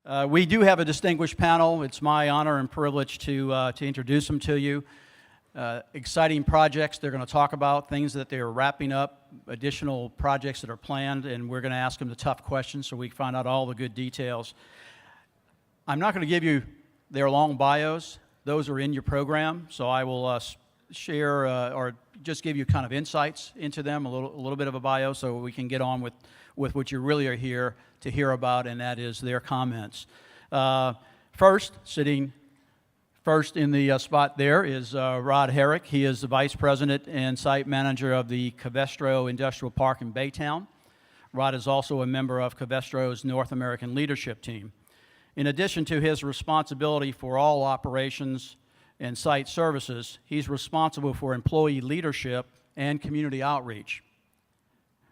We do have a distinguished panel. It's my honor and privilege to introduce them to you. Exciting projects they're going to talk about, things that they're wrapping up, additional projects that are planned, and we're going to ask them the tough questions so we can find out all the good details. I'm not going to give you their long bios. Those are in your program, so I will share or just give you kind of insights into them, a little bit of a bio, so we can get on with what you really are here to hear about, and that is their comments. Sitting first in the spot there is Rod Herrick. He is the Vice President and Site Manager of the Covestro Industrial Park in Baytown. Rod is also a member of Covestro's North American leadership team. In addition to his responsibility for all operations and site services, he's responsible for employee leadership and community outreach.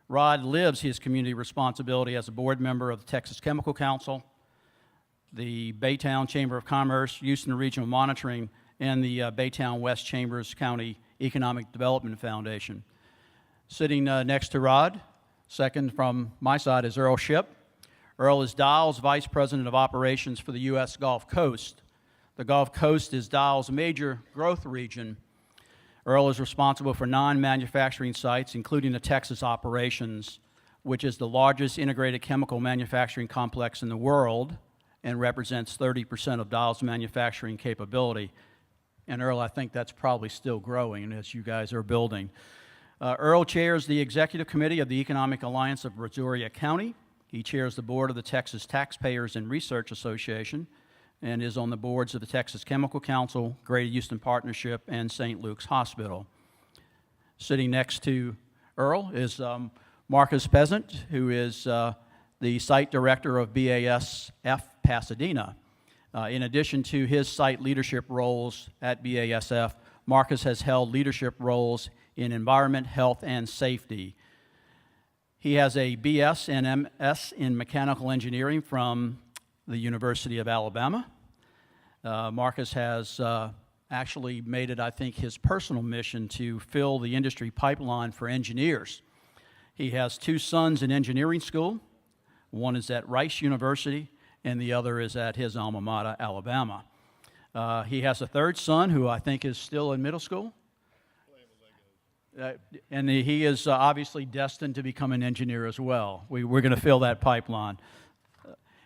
Rod lives his community responsibility as a board member of the Texas Chemical Council, the Baytown Chamber of Commerce, Houston Regional Monitoring, and the Baytown West Chambers County Economic Development Foundation. Sitting next to Rod, second from my side, is Earl Shipp. Earl is Dial's Vice President of Operations for the U.S. Gulf Coast. The Gulf Coast is Dial's major growth region. Earl is responsible for 9 manufacturing sites, including the Texas operations, which is the largest integrated chemical manufacturing complex in the world and represents 30% of Dial's manufacturing capability. And Earl, I think that's probably still growing as you guys are building. Earl chairs the Executive Committee of the Economic Alliance of Brazoria County. He chairs the board of the Texas Taxpayers and Research Association and is on the boards of the Texas Chemical Council, Greater Houston Partnership, and St. Luke's Hospital. Sitting next to Earl is Marcus Pezent, who is the site director of BASF Pasadena. In addition to his site leadership roles at BASF, Marcus has held leadership roles in environment, health, and safety. He has a BS and MS in mechanical engineering from the University of Alabama. Marcus has actually made it, I think, his personal mission to fill the industry pipeline for engineers. He has 2 sons in engineering school. One is at Rice University, and the other is at his alma mater, Alabama. He has a 3rd son who I think is still in middle school. And he is obviously destined to become an engineer as well. We're going to fill that pipeline.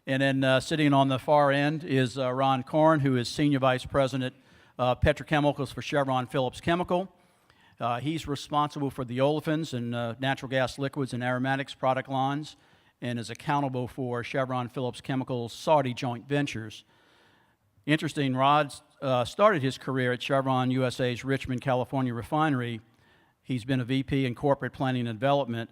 And then sitting on the far end is Ron Korn, who is Senior Vice President of Petrochemicals for Chevron Phillips Chemical. He's responsible for the olefins and natural gas liquids and aromatics product lines and is accountable for Chevron Phillips Chemicals' Saudi joint ventures. Interesting, Rod started his career at Chevron USA's Richmond, California refinery. He's been a VP in corporate planning and development,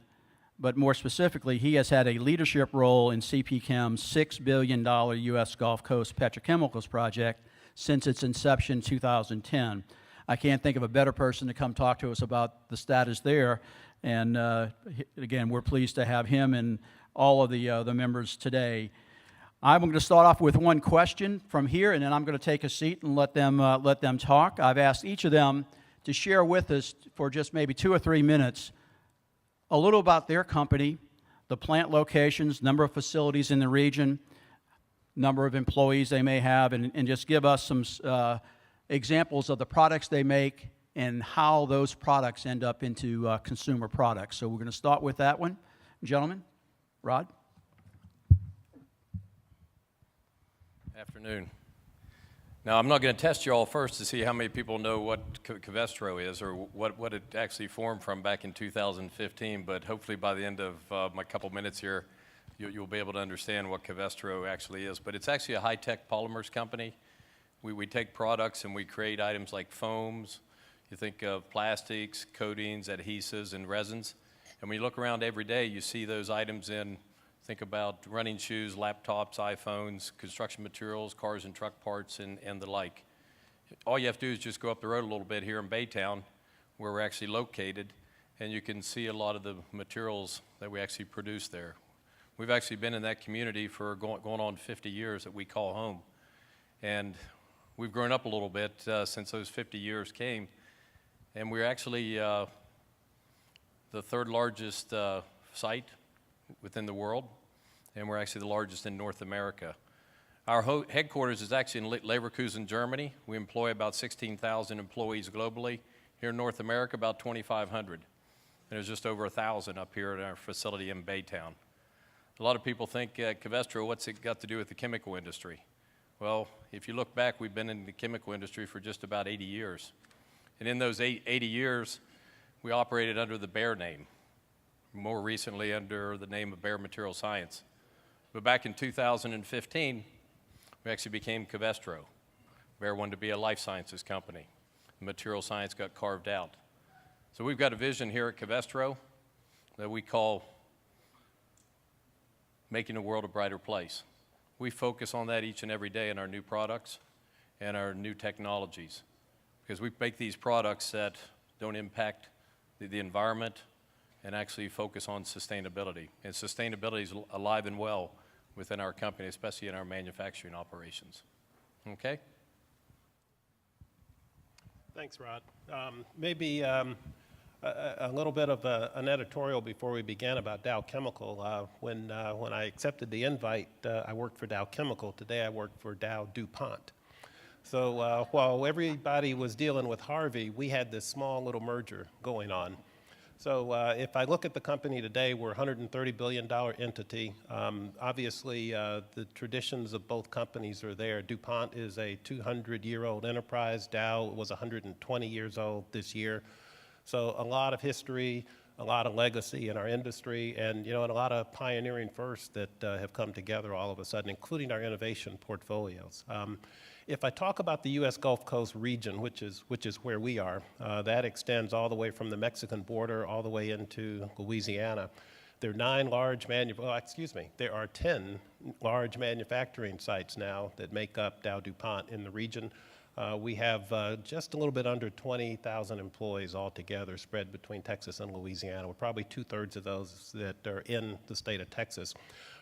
but more specifically, he has had a leadership role in CP Chem's $6 billion U.S. Gulf Coast Petrochemicals project since its inception in 2010. I can't think of a better person to come talk to us about the status there, and again, we're pleased to have him and all of the members today. I'm going to start off with one question from here, and then I'm going to take a seat and let them talk. I've asked each of them to share with us for just maybe 2 or 3 minutes a little about their company, the plant locations, number of facilities in the region, number of employees they may have, and just give us some examples of the products they make and how those products end up into consumer products. So we're going to start with that one. Gentlemen, Rod? Afternoon. Now, I'm not going to test you all first to see how many people know what Covestro is or what it actually formed from back in 2015, but hopefully by the end of my couple minutes here, you'll be able to understand what Covestro actually is. But it's actually a high-tech polymers company. We take products and we create items like foams. You think of plastics, coatings, adhesives, and resins. And when you look around every day, you see those items in, think about running shoes, laptops, iPhones, construction materials, cars and truck parts, and the like. All you have to do is just go up the road a little bit here in Baytown, where we're actually located, and you can see a lot of the materials that we actually produce there. We've actually been in that community for going on 50 years that we call home. And we've grown up a little bit since those 50 years came. And we're actually the 3rd largest site within the world, and we're actually the largest in North America. Our headquarters is actually in Leverkusen, Germany. We employ about 16,000 employees globally. Here in North America, about 2,500. And there's just over 1,000 up here at our facility in Baytown. A lot of people think, Covestro, what's it got to do with the chemical industry? Well, if you look back, we've been in the chemical industry for just about 80 years. And in those 80 years, we operated under the Bayer name, more recently under the name of Bayer Material Science. But back in 2015, we actually became Covestro. Bayer wanted to be a life sciences company. Material science got carved out. So we've got a vision here at Covestro that we call making the world a brighter place. We focus on that each and every day in our new products and our new technologies, because we make these products that don't impact the environment and actually focus on sustainability. And sustainability is alive and well within our company, especially in our manufacturing operations. Okay? Thanks, Rod. Maybe a little bit of an editorial before we begin about Dow Chemical. When I accepted the invite, I worked for Dow Chemical. Today I work for Dow DuPont. So while everybody was dealing with Harvey, we had this small little merger going on. So if I look at the company today, we're a $130 billion entity. Obviously, the traditions of both companies are there. DuPont is a 200-year-old enterprise. Dow was 120 years old this year. So a lot of history, a lot of legacy in our industry, and and a lot of pioneering firsts that have come together all of a sudden, including our innovation portfolios. If I talk about the U.S. Gulf Coast region, which is where we are, that extends all the way from the Mexican border all the way into Louisiana. There are 10 large manufacturing sites now that make up Dow DuPont in the region. We have just a little bit under 20,000 employees altogether spread between Texas and Louisiana, with probably 2/3 of those that are in the state of Texas.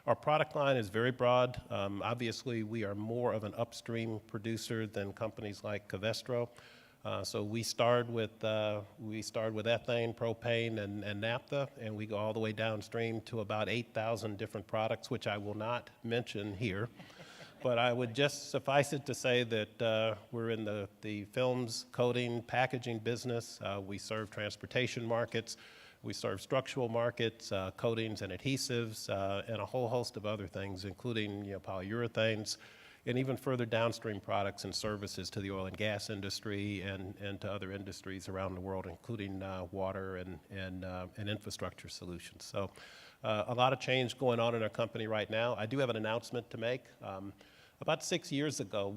Our product line is very broad. Obviously, we are more of an upstream producer than companies like Covestro. So we start with ethane, propane, and naphtha, and we go all the way downstream to about 8,000 different products, which I will not mention here. But I would just suffice it to say that we're in the films, coating, packaging business. We serve transportation markets. We serve structural markets, coatings and adhesives, and a whole host of other things, including polyurethanes, and even further downstream products and services to the oil and gas industry and to other industries around the world, including water and infrastructure solutions. So a lot of change going on in our company right now. I do have an announcement to make. About 6 years ago,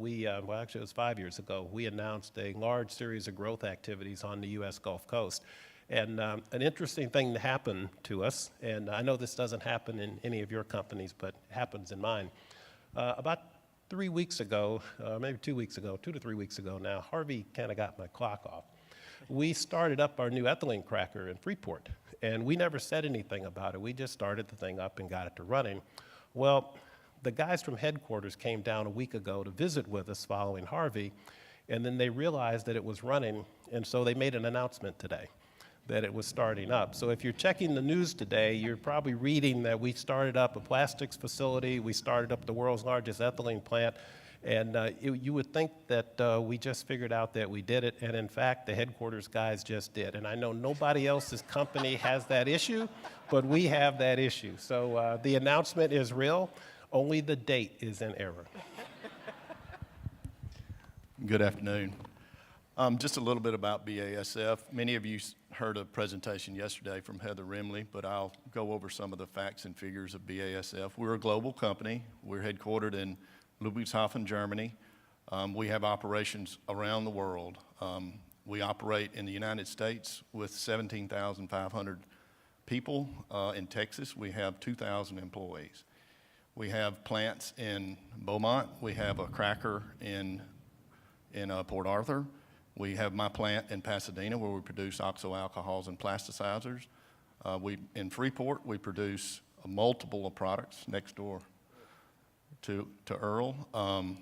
actually it was 5 years ago, we announced a large series of growth activities on the U.S. Gulf Coast. And an interesting thing that happened to us, and I know this doesn't happen in any of your companies, but it happens in mine. About 3 weeks ago, maybe 2 weeks ago, 2 to 3 weeks ago now, Harvey kind of got my clock off. We started up our new ethylene cracker in Freeport, and we never said anything about it. We just started the thing up and got it to running. Well, the guys from headquarters came down a week ago to visit with us following Harvey, and then they realized that it was running, and so they made an announcement today that it was starting up. So if you're checking the news today, you're probably reading that we started up a plastics facility, we started up the world's largest ethylene plant, and you would think that we just figured out that we did it, and in fact, the headquarters guys just did. And I know nobody else's company has that issue, but we have that issue. So the announcement is real, only the date is in error. Good afternoon. Just a little bit about BASF. Many of you heard a presentation yesterday from Heather Rimley, but I'll go over some of the facts and figures of BASF. We're a global company. We're headquartered in Ludwigshafen, Germany. We have operations around the world. We operate in the United States with 17,500 people. In Texas, we have 2,000 employees. We have plants in Beaumont. We have a cracker in Port Arthur. We have my plant in Pasadena where we produce oxo alcohols and plasticizers. In Freeport, we produce multiple of products next door to Earl.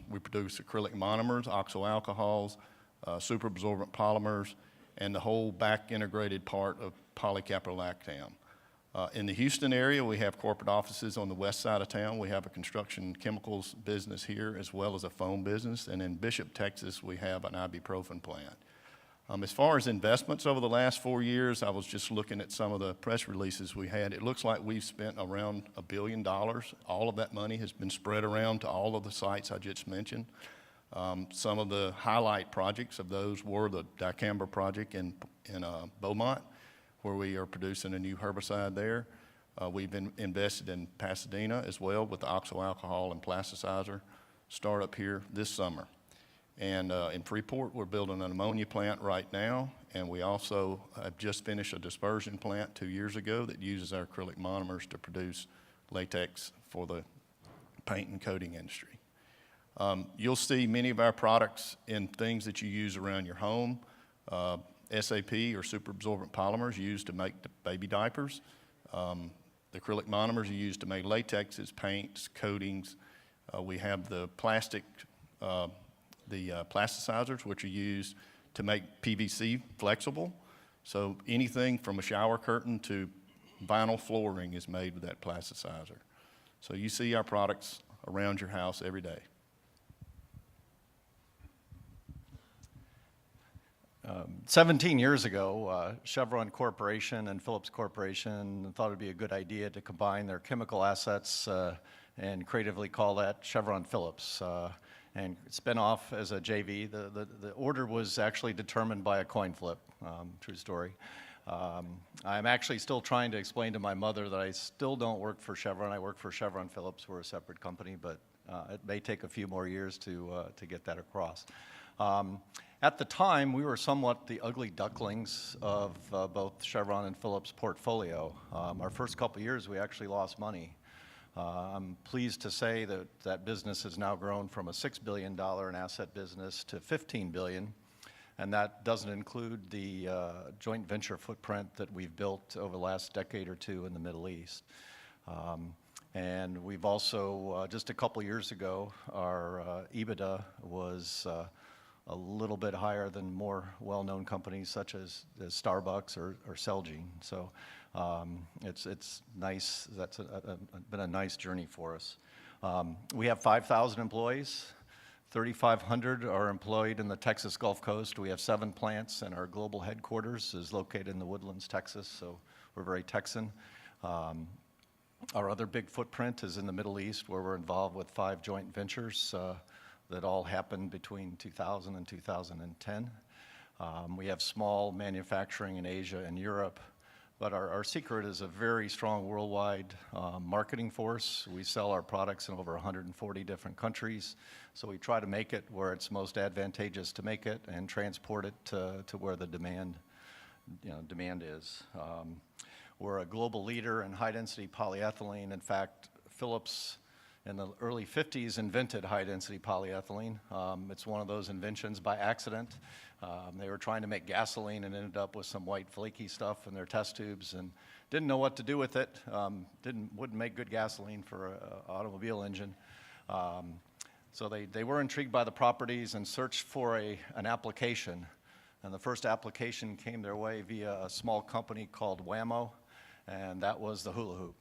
We produce acrylic monomers, oxo alcohols, superabsorbent polymers, and the whole back integrated part of polycaprolactam. In the Houston area, we have corporate offices on the west side of town. We have a construction chemicals business here as well as a foam business. And in Bishop, Texas, we have an ibuprofen plant. As far as investments over the last 4 years, I was just looking at some of the press releases we had. It looks like we've spent around $1 billion. All of that money has been spread around to all of the sites I just mentioned. Some of the highlight projects of those were the dicamba project in Beaumont, where we are producing a new herbicide there. We've invested in Pasadena as well with the oxo alcohol and plasticizer startup here this summer. And in Freeport, we're building an ammonia plant right now, and we also have just finished a dispersion plant 2 years ago that uses our acrylic monomers to produce latex for the paint and coating industry. You'll see many of our products in things that you use around your home. SAP, or superabsorbent polymers, used to make the baby diapers. The acrylic monomers are used to make latexes, paints, coatings. We have the plasticizers, which are used to make PVC flexible. So anything from a shower curtain to vinyl flooring is made with that plasticizer. So you see our products around your house every day. 17 years ago, Chevron Corporation and Phillips Corporation thought it'd be a good idea to combine their chemical assets and creatively call that Chevron Phillips and spin off as a JV. The order was actually determined by a coin flip, true story. I'm actually still trying to explain to my mother that I still don't work for Chevron. I work for Chevron Phillips. We're a separate company, but it may take a few more years to get that across. At the time, we were somewhat the ugly ducklings of both Chevron and Phillips' portfolio. Our first couple years, we actually lost money. I'm pleased to say that that business has now grown from a $6 billion in asset business to $15 billion, and that doesn't include the joint venture footprint that we've built over the last decade or two in the Middle East. And we've also, just a couple years ago, our EBITDA was a little bit higher than more well-known companies such as Starbucks or Celgene. So it's nice. That's been a nice journey for us. We have 5,000 employees. 3,500 are employed in the Texas Gulf Coast. We have 7 plants, and our global headquarters is located in the Woodlands, Texas, so we're very Texan. Our other big footprint is in the Middle East, where we're involved with 5 joint ventures that all happened between 2000 and 2010. We have small manufacturing in Asia and Europe, but our secret is a very strong worldwide marketing force. We sell our products in over 140 different countries, so we try to make it where it's most advantageous to make it and transport it to where the demand is. We're a global leader in high-density polyethylene. In fact, Phillips in the early 50s invented high-density polyethylene. It's one of those inventions by accident. They were trying to make gasoline and ended up with some white flaky stuff in their test tubes and didn't know what to do with it. Wouldn't make good gasoline for an automobile engine. So they were intrigued by the properties and searched for an application. And the first application came their way via a small company called Whammo, and that was the hula hoop.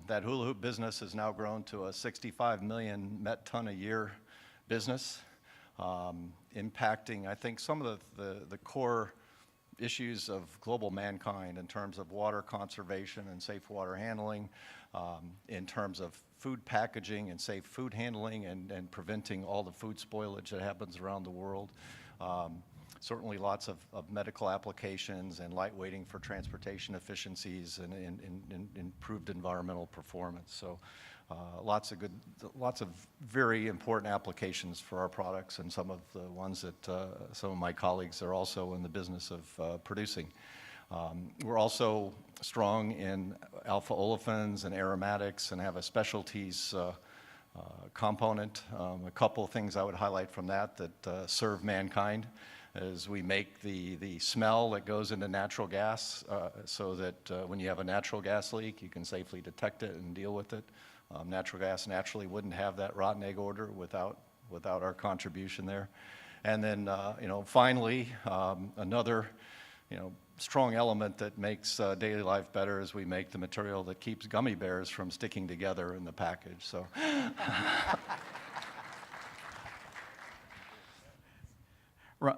That hula hoop business has now grown to a 65 million met ton a year business, impacting, I think, some of the core issues of global mankind in terms of water conservation and safe water handling, in terms of food packaging and safe food handling and preventing all the food spoilage that happens around the world. Certainly lots of medical applications and lightweighting for transportation efficiencies and improved environmental performance. So lots of very important applications for our products and some of the ones that some of my colleagues are also in the business of producing. We're also strong in alpha olefins and aromatics and have a specialties component. A couple of things I would highlight from that serve mankind is we make the smell that goes into natural gas so that when you have a natural gas leak, you can safely detect it and deal with it. Natural gas naturally wouldn't have that rotten egg odor without our contribution there. And then, finally, another, strong element that makes daily life better as we make the material that keeps gummy bears from sticking together in the package. So.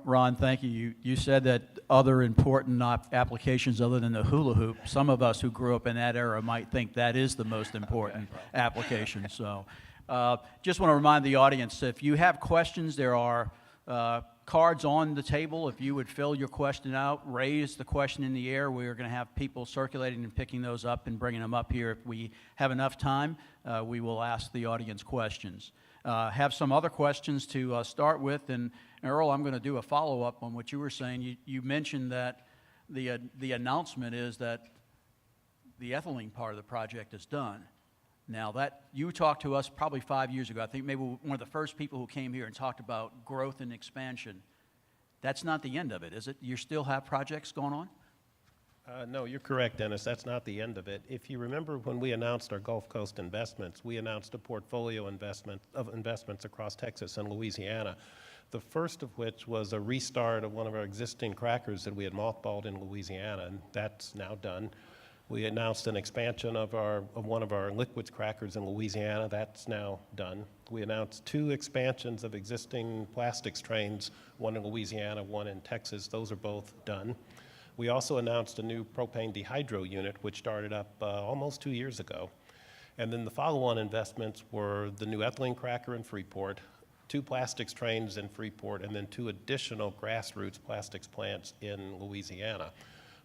Ron, thank you. You said that other important applications other than the hula hoop, some of us who grew up in that era might think that is the most important application. So just want to remind the audience, if you have questions, there are cards on the table. If you would fill your question out, raise the question in the air. We are going to have people circulating and picking those up and bringing them up here. If we have enough time, we will ask the audience questions. Have some other questions to start with, and Earl, I'm going to do a follow-up on what you were saying. You mentioned that the announcement is that the ethylene part of the project is done. Now, that you talked to us probably 5 years ago. I think maybe one of the first people who came here and talked about growth and expansion. That's not the end of it, is it? You still have projects going on? No, you're correct, Dennis. That's not the end of it. If you remember when we announced our Gulf Coast investments, we announced a portfolio of investments across Texas and Louisiana, the first of which was a restart of one of our existing crackers that we had mothballed in Louisiana, and that's now done. We announced an expansion of one of our liquids crackers in Louisiana. That's now done. We announced 2 expansions of existing plastics trains, one in Louisiana, one in Texas. Those are both done. We also announced a new propane dehydro unit, which started up almost 2 years ago. And then the follow-on investments were the new ethylene cracker in Freeport, 2 plastics trains in Freeport, and then 2 additional grassroots plastics plants in Louisiana.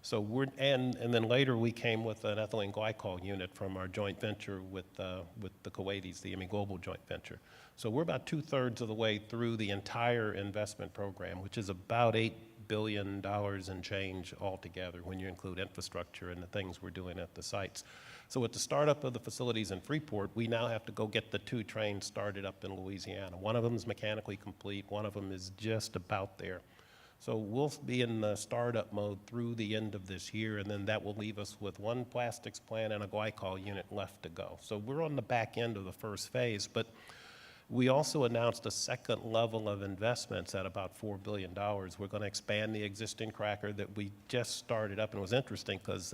So and then later we came with an ethylene glycol unit from our joint venture with the Kuwaitis, the IMI Global joint venture. So we're about 2/3 of the way through the entire investment program, which is about $8 billion and change altogether when you include infrastructure and the things we're doing at the sites. So with the startup of the facilities in Freeport, we now have to go get the 2 trains started up in Louisiana. One of them is mechanically complete, one of them is just about there. So we'll be in the startup mode through the end of this year, and then that will leave us with 1 plastics plant and a glycol unit left to go. So we're on the back end of the first phase, but we also announced a second level of investments at about $4 billion. We're going to expand the existing cracker that we just started up, and it was interesting because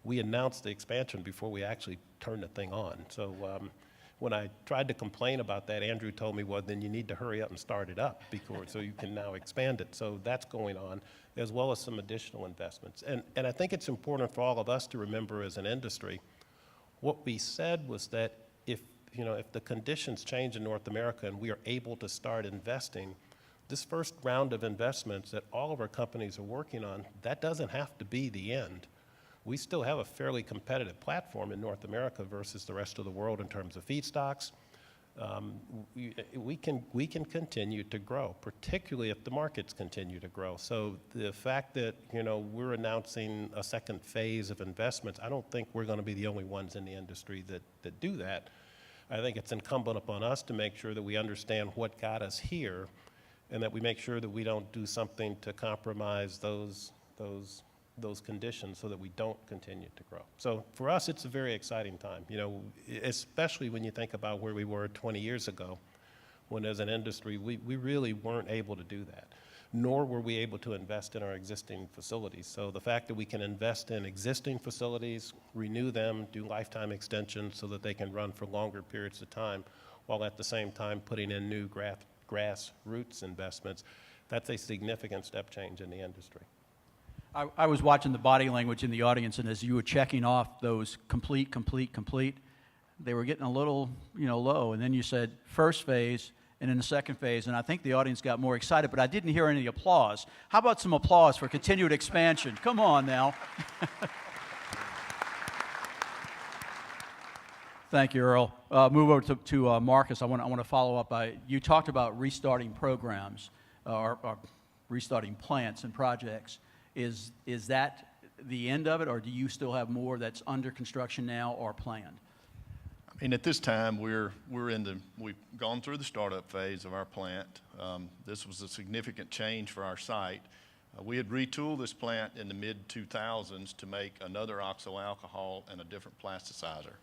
we announced the expansion before we actually turned the thing on. So when I tried to complain about that, Andrew told me, well, then you need to hurry up and start it up so you can now expand it. So that's going on, as well as some additional investments. And I think it's important for all of us to remember as an industry, what we said was that if the conditions change in North America and we are able to start investing, this first round of investments that all of our companies are working on, that doesn't have to be the end. We still have a fairly competitive platform in North America versus the rest of the world in terms of feedstocks. We can continue to grow, particularly if the markets continue to grow. So the fact that we're announcing a second phase of investments, I don't think we're going to be the only ones in the industry that do that. I think it's incumbent upon us to make sure that we understand what got us here, and that we make sure that we don't do something to compromise those conditions so that we don't continue to grow. So for us, it's a very exciting time, especially when you think about where we were 20 years ago, when as an industry, we really weren't able to do that, nor were we able to invest in our existing facilities. So the fact that we can invest in existing facilities, renew them, do lifetime extensions so that they can run for longer periods of time, while at the same time putting in new grassroots investments, that's a significant step change in the industry. I was watching the body language in the audience, and as you were checking off those complete, they were getting a little, low. And then you said first phase, and then the second phase, and I think the audience got more excited, but I didn't hear any applause. How about some applause for continued expansion? Come on now. Thank you, Earl. Move over to Marcus. I want to follow up. You talked about restarting programs or restarting plants and projects. Is that the end of it, or do you still have more that's under construction now or planned? I mean, at this time, we've gone through the startup phase of our plant. This was a significant change for our site. We had retooled this plant in the mid-2000s to make another oxo-alcohol and a different plasticizer.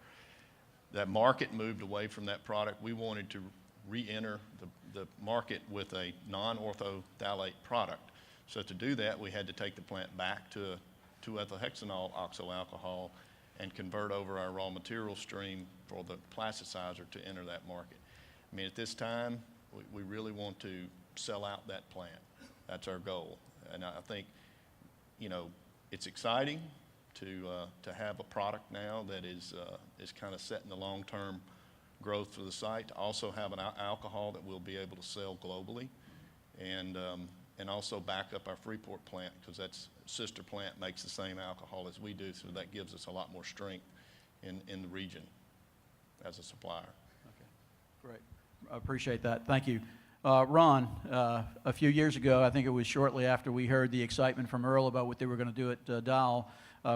That market moved away from that product. We wanted to re-enter the market with a non-orthodilate product. So to do that, we had to take the plant back to 2-ethylhexanol oxoalcohol and convert over our raw material stream for the plasticizer to enter that market. I mean, at this time, we really want to sell out that plant. That's our goal. And I think, you know, it's exciting to have a product now that is kind of setting the long-term growth for the site, to also have an alcohol that we'll be able to sell globally, and also back up our Freeport plant, because that's sister plant makes the same alcohol as we do, so that gives us a lot more strength in the region as a supplier. Great. I appreciate that. Thank you. Ron, a few years ago, I think it was shortly after we heard the excitement from Earl about what they were going to do at Dow,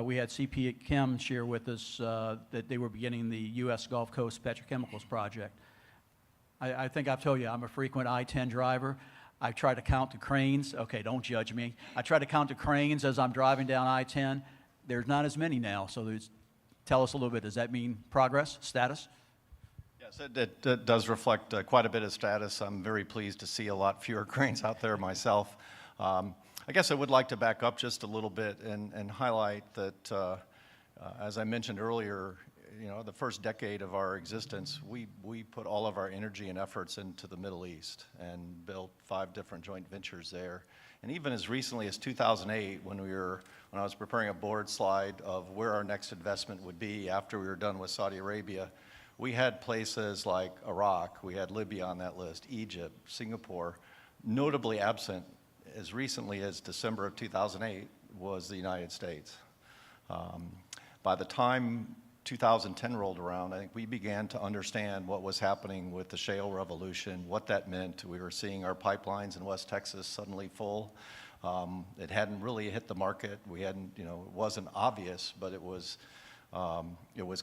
we had CP Chem share with us that they were beginning the U.S. Gulf Coast Petrochemicals project. I think I've told you, I'm a frequent I-10 driver. I try to count the cranes. Okay, don't judge me. I try to count the cranes as I'm driving down I-10. There's not as many now, so tell us a little bit. Does that mean progress, status? Yes, it does reflect quite a bit of status. I'm very pleased to see a lot fewer cranes out there myself. I guess I would like to back up just a little bit and highlight that, as I mentioned earlier, you know, the first decade of our existence, we put all of our energy and efforts into the Middle East and built 5 different joint ventures there. And even as recently as 2008, when I was preparing a board slide of where our next investment would be after we were done with Saudi Arabia, we had places like Iraq, we had Libya on that list, Egypt, Singapore. Notably absent as recently as December of 2008 was the United States. By the time 2010 rolled around, I think we began to understand what was happening with the shale revolution, what that meant. We were seeing our pipelines in West Texas suddenly full. It hadn't really hit the market. It wasn't obvious, but it was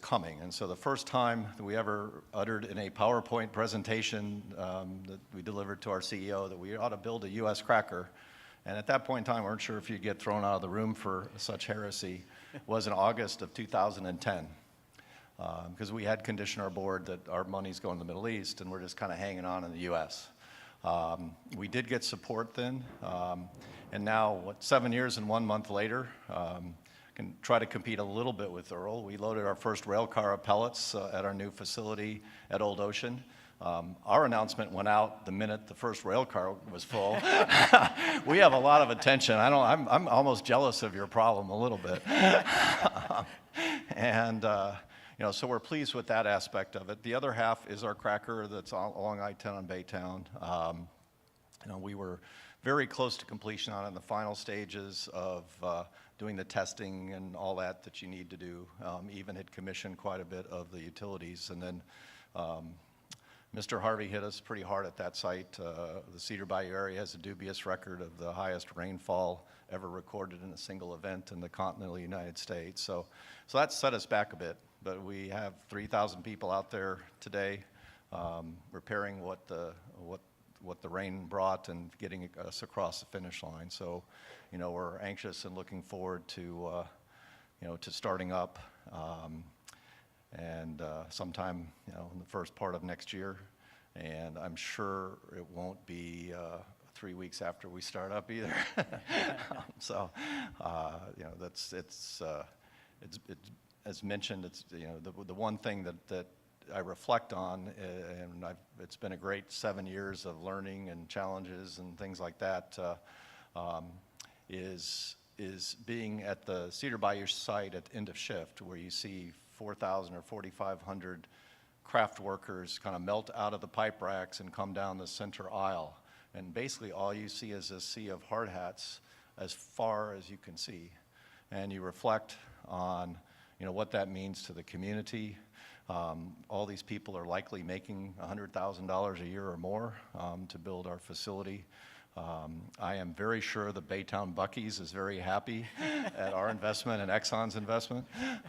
coming. And so the first time that we ever uttered in a PowerPoint presentation that we delivered to our CEO that we ought to build a U.S. cracker, and at that point in time, we weren't sure if you'd get thrown out of the room for such heresy, was in August of 2010. Because we had conditioned our board that our money's going to the Middle East, and we're just kind of hanging on in the U.S. We did get support then, and now, 7 years and 1 month later, can try to compete a little bit with Earl. We loaded our first rail car of pellets at our new facility at Old Ocean. Our announcement went out the minute the first rail car was full. We have a lot of attention. I'm almost jealous of your problem a little bit. And so we're pleased with that aspect of it. The other half is our cracker that's along I-10 on Baytown. We were very close to completion on it in the final stages of doing the testing and all that you need to do. Even had commissioned quite a bit of the utilities. And then Mr. Harvey hit us pretty hard at that site. The Cedar Bayou area has a dubious record of the highest rainfall ever recorded in a single event in the continental United States. So that set us back a bit. But we have 3,000 people out there today repairing what the rain brought and getting us across the finish line. So, we're anxious and looking forward to starting up and sometime, in the first part of next year. And I'm sure it won't be 3 weeks after we start up either. It's as mentioned, it's the one thing that I reflect on, and it's been a great 7 years of learning and challenges and things like that, is being at the Cedar Bayou site at the end of shift, where you see 4,000 or 4,500 craft workers kind of melt out of the pipe racks and come down the center aisle. And basically all you see is a sea of hard hats as far as you can see. And you reflect on what that means to the community. All these people are likely making $100,000 a year or more to build our facility. I am very sure the Baytown Buc-ee's is very happy at our investment and Exxon's investment.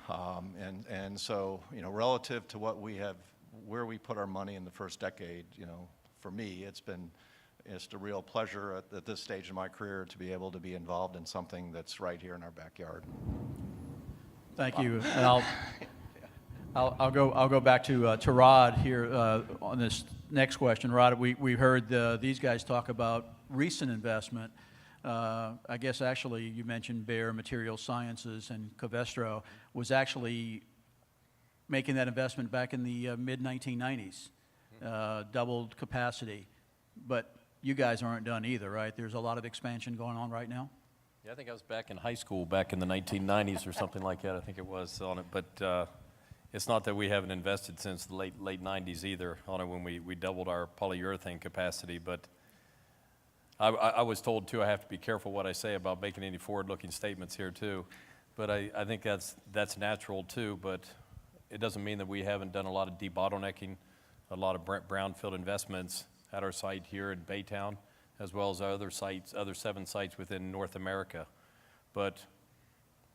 And so, relative to where we put our money in the first decade, for me, it's a real pleasure at this stage in my career to be able to be involved in something that's right here in our backyard. Thank you. And I'll go back to Rod here on this next question. Rod, we heard these guys talk about recent investment. I guess actually you mentioned Bayer Material Sciences, and Covestro was actually making that investment back in the mid-1990s, doubled capacity. But you guys aren't done either, right? There's a lot of expansion going on right now. Yeah, I think I was back in high school back in the 1990s or something like that. I think it was on it. But it's not that we haven't invested since the late 90s either on it when we doubled our polyurethane capacity. But I was told, too, I have to be careful what I say about making any forward-looking statements here, too. But I think that's natural, too. But it doesn't mean that we haven't done a lot of debottlenecking, a lot of brownfield investments at our site here in Baytown, as well as our other sites, other 7 sites within North America. But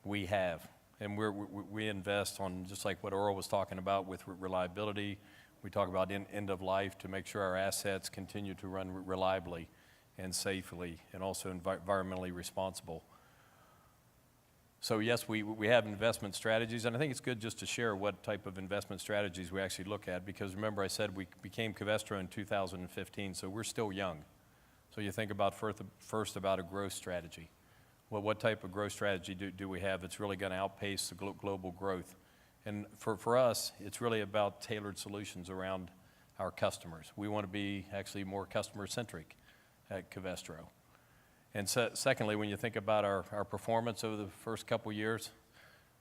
we have, and we invest on, just like what Earl was talking about with reliability. We talk about end of life to make sure our assets continue to run reliably and safely, and also environmentally responsible. So yes, we have investment strategies, and I think it's good just to share what type of investment strategies we actually look at, because remember I said we became Covestro in 2015, so we're still young. So you think about first about a growth strategy. Well, what type of growth strategy do we have that's really going to outpace the global growth? And for us, it's really about tailored solutions around our customers. We want to be actually more customer-centric at Covestro. And secondly, when you think about our performance over the first couple years,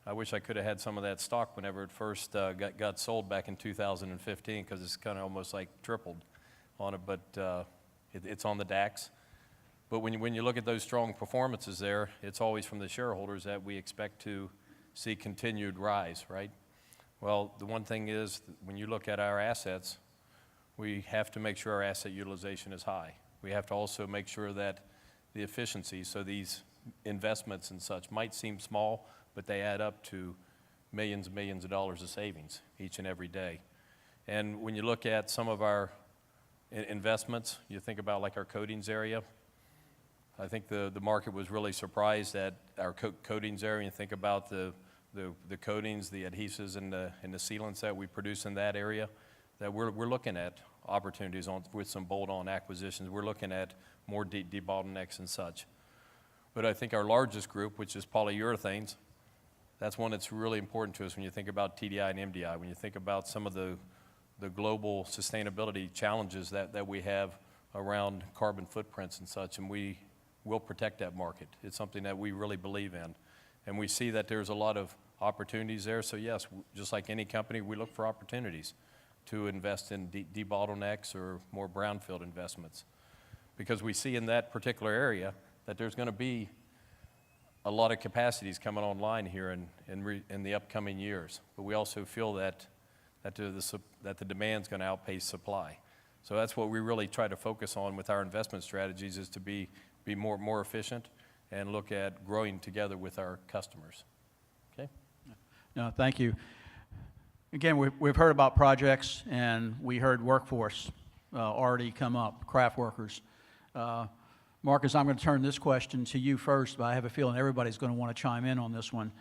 I wish I could have had some of that stock whenever it first got sold back in 2015, because it's kind of almost like tripled on it, but it's on the DAX. But when you look at those strong performances there, it's always from the shareholders that we expect to see continued rise, right? Well, the one thing is, when you look at our assets, we have to make sure our asset utilization is high. We have to also make sure that the efficiency, so these investments and such might seem small, but they add up to millions and millions of dollars of savings each and every day. And when you look at some of our investments, you think about like our coatings area. I think the market was really surprised at our coatings area. You think about the coatings, the adhesives, and the sealants that we produce in that area, that we're looking at opportunities with some bolt-on acquisitions. We're looking at more debottlenecks and such. But I think our largest group, which is polyurethanes, that's one that's really important to us when you think about TDI and MDI, when you think about some of the global sustainability challenges that we have around carbon footprints and such, and we will protect that market. It's something that we really believe in. And we see that there's a lot of opportunities there. So yes, just like any company, we look for opportunities to invest in debottlenecks or more brownfield investments, because we see in that particular area that there's going to be a lot of capacities coming online here in the upcoming years. But we also feel that the demand's going to outpace supply. So that's what we really try to focus on with our investment strategies, is to be more efficient and look at growing together with our customers. Okay? No, thank you. Again, we've heard about projects, and we heard workforce already come up, craft workers. Marcus, I'm going to turn this question to you first, but I have a feeling everybody's going to want to chime in on this one.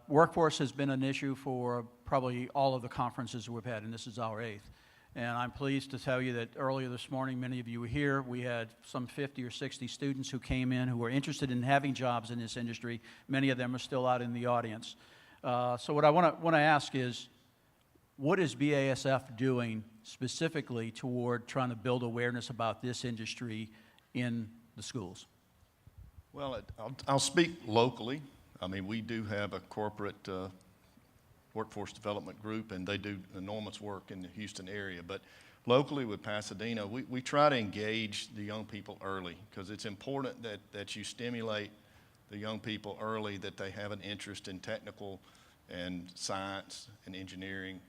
Workforce has been an issue for probably all of the conferences we've had, and this is our 8th. And I'm pleased to tell you that earlier this morning, many of you were here. We had some 50 or 60 students who came in who were interested in having jobs in this industry. Many of them are still out in the audience. So what I want to ask is, what is BASF doing specifically toward trying to build awareness about this industry in the schools? Well, I'll speak locally. I mean, we do have a corporate workforce development group, and they do enormous work in the Houston area. But locally with Pasadena, we try to engage the young people early, because it's important that you stimulate the young people early, that they have an interest in technical and science and engineering.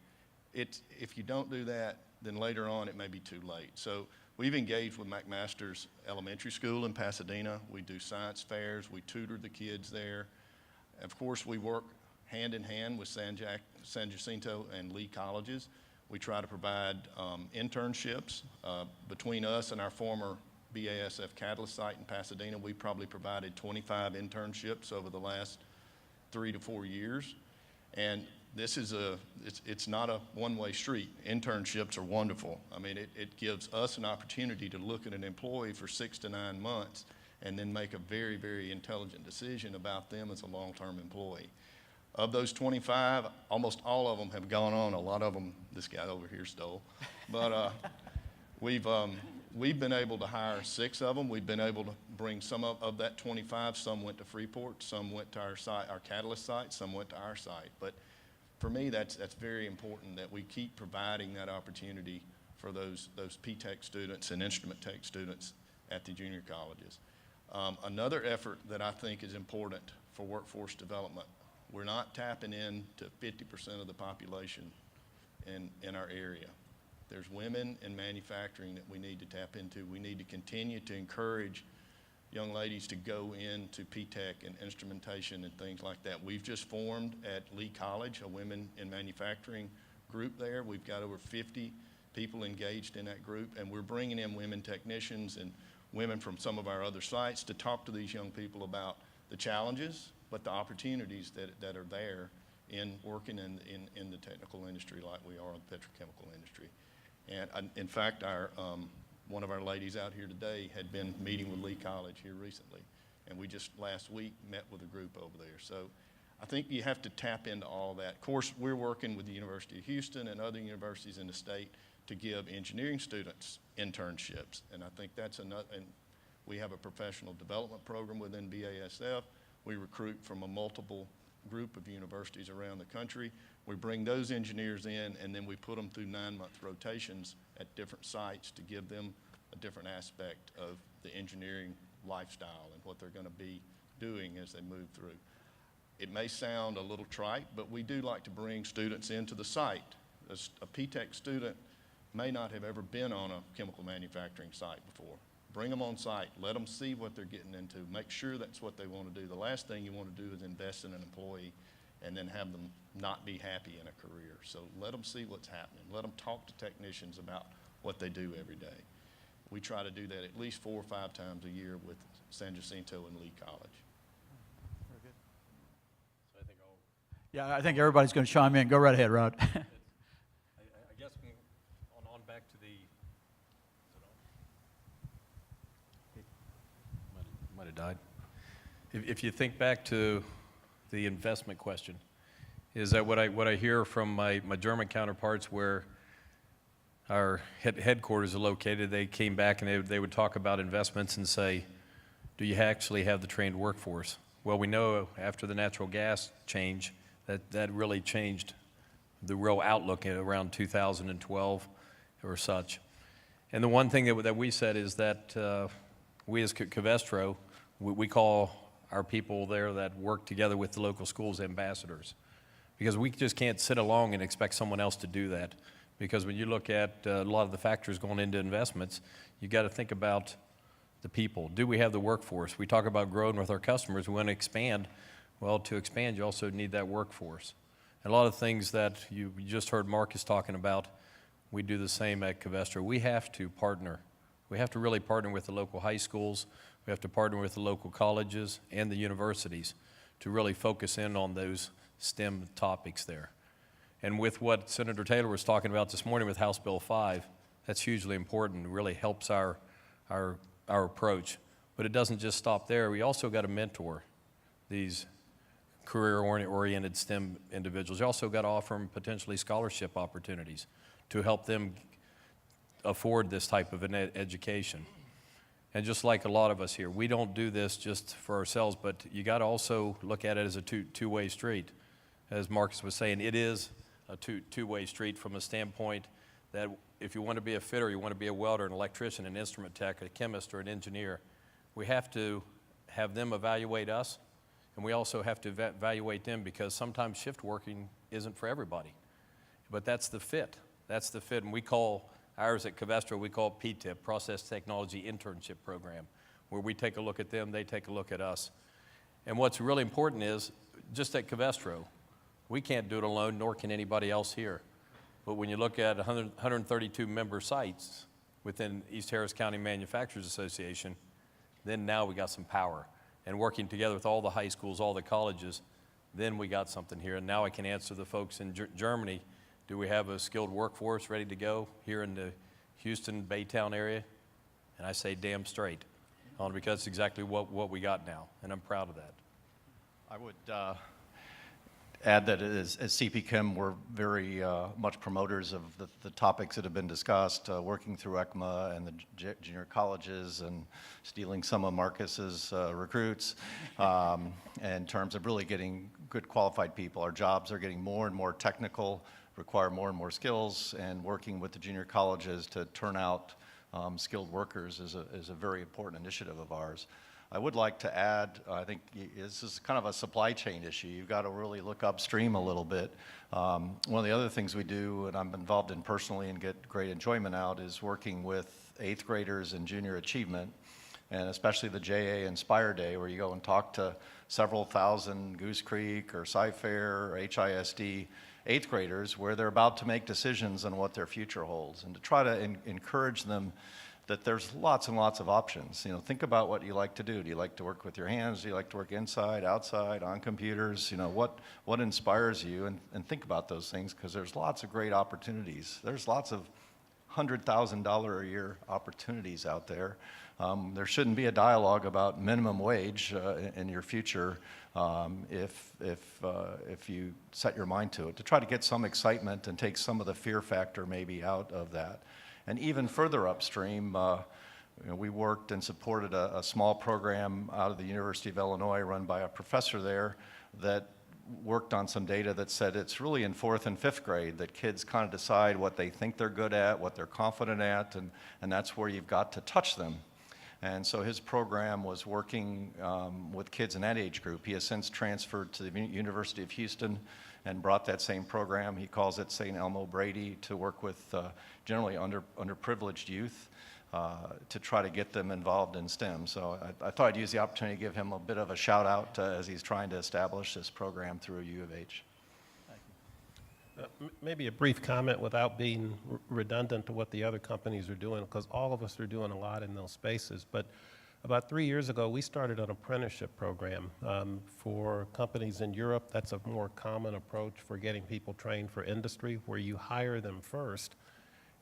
If you don't do that, then later on it may be too late. So we've engaged with McMaster's Elementary School in Pasadena. We do science fairs. We tutor the kids there. Of course, we work hand in hand with San Jacinto and Lee colleges. We try to provide internships between us and our former BASF Catalyst site in Pasadena. We probably provided 25 internships over the last 3 to 4 years. And this is it's not a one-way street. Internships are wonderful. I mean, it gives us an opportunity to look at an employee for 6 to 9 months and then make a very, very intelligent decision about them as a long-term employee. Of those 25, almost all of them have gone on. A lot of them, this guy over here stole. But we've been able to hire 6 of them. We've been able to bring some of that 25. Some went to Freeport, some went to our site, our Catalyst site, some went to our site. But for me, that's very important that we keep providing that opportunity for those P-Tech students and Instrument Tech students at the junior colleges. Another effort that I think is important for workforce development, we're not tapping into 50% of the population in our area. There's women in manufacturing that we need to tap into. We need to continue to encourage young ladies to go into P-Tech and instrumentation and things like that. We've just formed at Lee College a women in manufacturing group there. We've got over 50 people engaged in that group, and we're bringing in women technicians and women from some of our other sites to talk to these young people about the challenges, but the opportunities that are there in working in the technical industry like we are in the petrochemical industry. And in fact, one of our ladies out here today had been meeting with Lee College here recently, and we just last week met with a group over there. So I think you have to tap into all that. Of course, we're working with the University of Houston and other universities in the state to give engineering students internships, and I think that's another. And we have a professional development program within BASF. We recruit from a multiple group of universities around the country. We bring those engineers in, and then we put them through 9-month rotations at different sites to give them a different aspect of the engineering lifestyle and what they're going to be doing as they move through. It may sound a little trite, but we do like to bring students into the site. A P-Tech student may not have ever been on a chemical manufacturing site before. Bring them on site, let them see what they're getting into, make sure that's what they want to do. The last thing you want to do is invest in an employee and then have them not be happy in a career. So let them see what's happening. Let them talk to technicians about what they do every day. We try to do that at least 4 or 5 times a year with San Jacinto and Lee College. So I think Yeah, I think everybody's going to chime in. Go right ahead, Rod. I guess on back to the, is it on? Might have died. If you think back to the investment question, is that what I hear from my German counterparts where our headquarters are located, they came back and they would talk about investments and say, do you actually have the trained workforce? Well, we know after the natural gas change that really changed the real outlook at around 2012 or such. And the one thing that we said is that we as Covestro, we call our people there that work together with the local schools ambassadors, because we just can't sit along and expect someone else to do that. Because when you look at a lot of the factors going into investments, you got to think about the people. Do we have the workforce? We talk about growing with our customers. We want to expand. Well, to expand, you also need that workforce. And a lot of things that you just heard Marcus talking about, we do the same at Covestro. We have to partner. We have to really partner with the local high schools. We have to partner with the local colleges and the universities to really focus in on those STEM topics there. And with what Senator Taylor was talking about this morning with House Bill 5, that's hugely important. It really helps our approach. But it doesn't just stop there. We also got to mentor these career-oriented STEM individuals. You also got to offer them potentially scholarship opportunities to help them afford this type of an education. And just like a lot of us here, we don't do this just for ourselves, but you got to also look at it as a two-way street. As Marcus was saying, it is a two-way street from a standpoint that if you want to be a fitter, you want to be a welder, an electrician, an instrument tech, a chemist, or an engineer, we have to have them evaluate us, and we also have to evaluate them, because sometimes shift working isn't for everybody. But that's the fit. That's the fit, and we call ours at Covestro, we call it PTIP, Process Technology Internship Program, where we take a look at them, they take a look at us. And what's really important is, just at Covestro, we can't do it alone, nor can anybody else here. But when you look at 132 member sites within East Harris County Manufacturers Association, then now we got some power. And working together with all the high schools, all the colleges, then we got something here. And now I can answer the folks in Germany, do we have a skilled workforce ready to go here in the Houston, Baytown area? And I say damn straight on, because it's exactly what we got now, and I'm proud of that. I would add that as CP Chem, we're very much promoters of the topics that have been discussed, working through ECMA and the junior colleges and stealing some of Marcus's recruits in terms of really getting good qualified people. Our jobs are getting more and more technical, require more and more skills, and working with the junior colleges to turn out skilled workers is a very important initiative of ours. I would like to add, I think this is kind of a supply chain issue. You've got to really look upstream a little bit. One of the other things we do, and I'm involved in personally and get great enjoyment out, is working with 8th graders in junior achievement, and especially the JA Inspire Day, where you go and talk to several thousand Goose Creek or Cy-Fair or HISD 8th graders, where they're about to make decisions on what their future holds, and to try to encourage them that there's lots and lots of options. You know, think about what you like to do. Do you like to work with your hands? Do you like to work inside, outside, on computers? You know, what inspires you? And think about those things, because there's lots of great opportunities. There's lots of $100,000 a year opportunities out there. There shouldn't be a dialogue about minimum wage in your future if you set your mind to it, to try to get some excitement and take some of the fear factor maybe out of that. And even further upstream, we worked and supported a small program out of the University of Illinois run by a professor there that worked on some data that said it's really in 4th and 5th grade that kids kind of decide what they think they're good at, what they're confident at, and that's where you've got to touch them. And so his program was working with kids in that age group. He has since transferred to the University of Houston and brought that same program. He calls it St. Elmo Brady, to work with generally underprivileged youth to try to get them involved in STEM. So I thought I'd use the opportunity to give him a bit of a shout out as he's trying to establish this program through U of H. Maybe a brief comment without being redundant to what the other companies are doing, because all of us are doing a lot in those spaces. But about 3 years ago, we started an apprenticeship program for companies in Europe. That's a more common approach for getting people trained for industry, where you hire them first,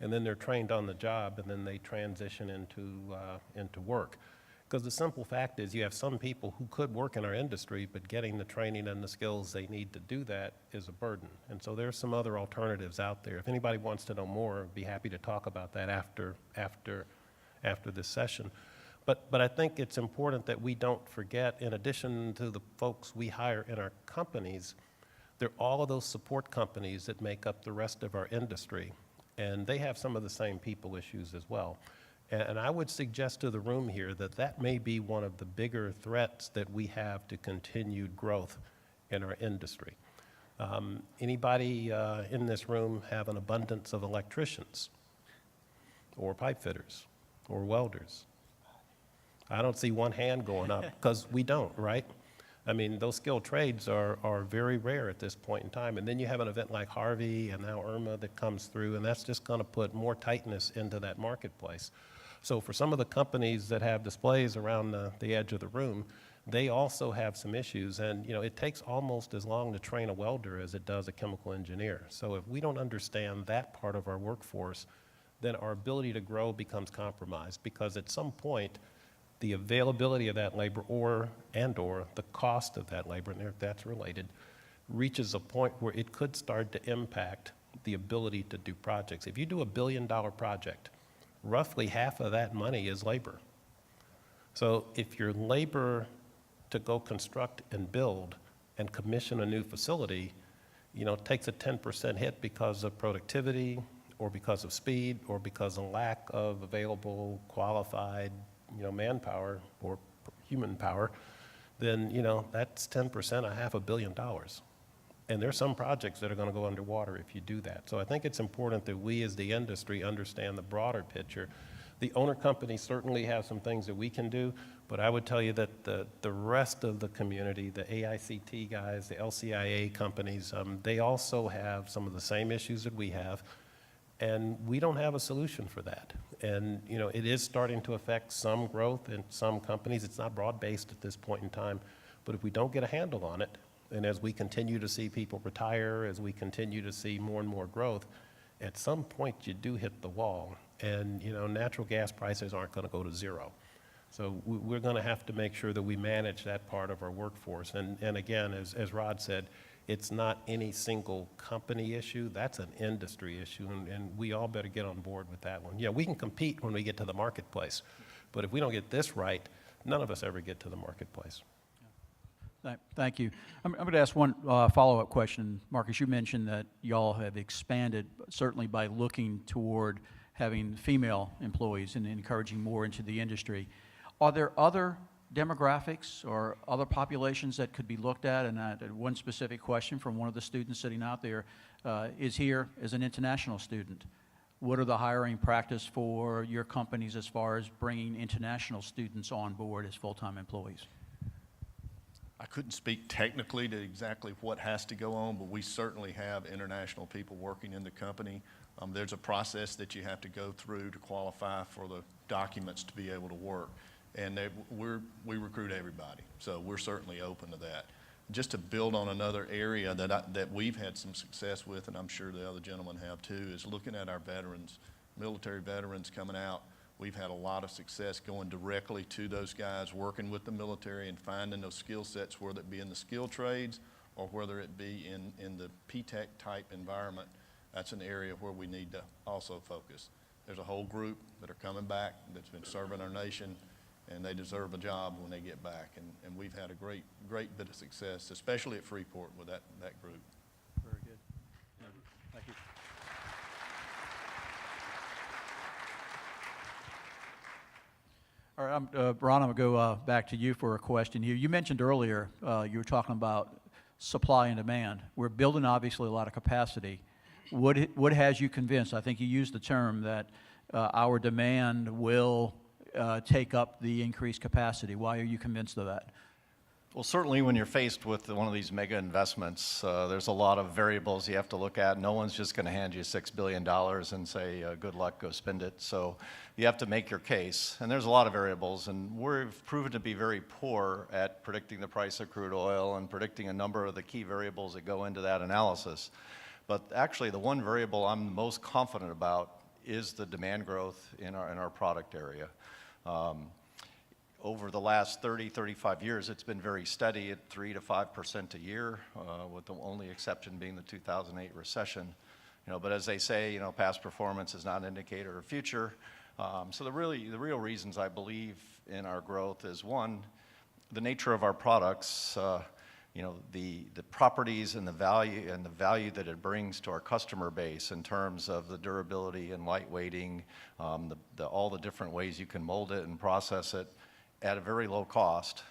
and then they're trained on the job, and then they transition into work. Because the simple fact is, you have some people who could work in our industry, but getting the training and the skills they need to do that is a burden. And so there's some other alternatives out there. If anybody wants to know more, I'd be happy to talk about that after this session. But I think it's important that we don't forget, in addition to the folks we hire in our companies, there are all of those support companies that make up the rest of our industry, and they have some of the same people issues as well. And I would suggest to the room here that that may be one of the bigger threats that we have to continued growth in our industry. Anybody in this room have an abundance of electricians or pipe fitters or welders? I don't see one hand going up, because we don't, right? I mean, those skilled trades are very rare at this point in time. And then you have an event like Harvey and now Irma that comes through, and that's just going to put more tightness into that marketplace. So for some of the companies that have displays around the edge of the room, they also have some issues. And you know, it takes almost as long to train a welder as it does a chemical engineer. So if we don't understand that part of our workforce, then our ability to grow becomes compromised, because at some point, the availability of that labor or the cost of that labor, and if that's related, reaches a point where it could start to impact the ability to do projects. If you do $1 billion project, roughly half of that money is labor. So if your labor to go construct and build and commission a new facility, you know, takes a 10% hit because of productivity or because of speed or because of lack of available qualified, you know, manpower or human power, then, you know, that's 10% of $500 million. And there's some projects that are going to go underwater if you do that. So I think it's important that we as the industry understand the broader picture. The owner companies certainly have some things that we can do, but I would tell you that the rest of the community, the AICT guys, the LCIA companies, they also have some of the same issues that we have, and we don't have a solution for that. And you know, it is starting to affect some growth in some companies. It's not broad-based at this point in time, but if we don't get a handle on it, and as we continue to see people retire, as we continue to see more and more growth, at some point you do hit the wall. And you know, natural gas prices aren't going to go to zero. So we're going to have to make sure that we manage that part of our workforce. And again, as Rod said, it's not any single company issue. That's an industry issue, and we all better get on board with that one. Yeah, we can compete when we get to the marketplace, but if we don't get this right, none of us ever get to the marketplace. Thank you. I'm going to ask one follow-up question. Marcus, you mentioned that y'all have expanded, certainly by looking toward having female employees and encouraging more into the industry. Are there other demographics or other populations that could be looked at? And one specific question from one of the students sitting out there is here as an international student. What are the hiring practice for your companies as far as bringing international students on board as full-time employees? I couldn't speak technically to exactly what has to go on, but we certainly have international people working in the company. There's a process that you have to go through to qualify for the documents to be able to work. And we recruit everybody, so we're certainly open to that. Just to build on another area that we've had some success with, and I'm sure the other gentlemen have too, is looking at our veterans, military veterans coming out. We've had a lot of success going directly to those guys, working with the military and finding those skill sets, whether it be in the skilled trades or whether it be in the P-Tech type environment. That's an area where we need to also focus. There's a whole group that are coming back that's been serving our nation, and they deserve a job when they get back. And we've had a great bit of success, especially at Freeport with that group. Very good. Thank you. All right, Ron, I'm going to go back to you for a question here. You mentioned earlier, you were talking about supply and demand. We're building, obviously, a lot of capacity. What has you convinced? I think you used the term that our demand will take up the increased capacity. Why are you convinced of that? Well, certainly when you're faced with one of these mega investments, there's a lot of variables you have to look at. No one's just going to hand you $6 billion and say, good luck, go spend it. So you have to make your case. And there's a lot of variables. And we've proven to be very poor at predicting the price of crude oil and predicting a number of the key variables that go into that analysis. But actually, the one variable I'm most confident about is the demand growth in our product area. Over the last 30, 35 years, it's been very steady at 3 to 5% a year, with the only exception being the 2008 recession. But as they say, past performance is not an indicator of future. So the real reasons I believe in our growth is, one, the nature of our products, the properties and the value that it brings to our customer base in terms of the durability and lightweighting, all the different ways you can mold it and process it at a very low cost,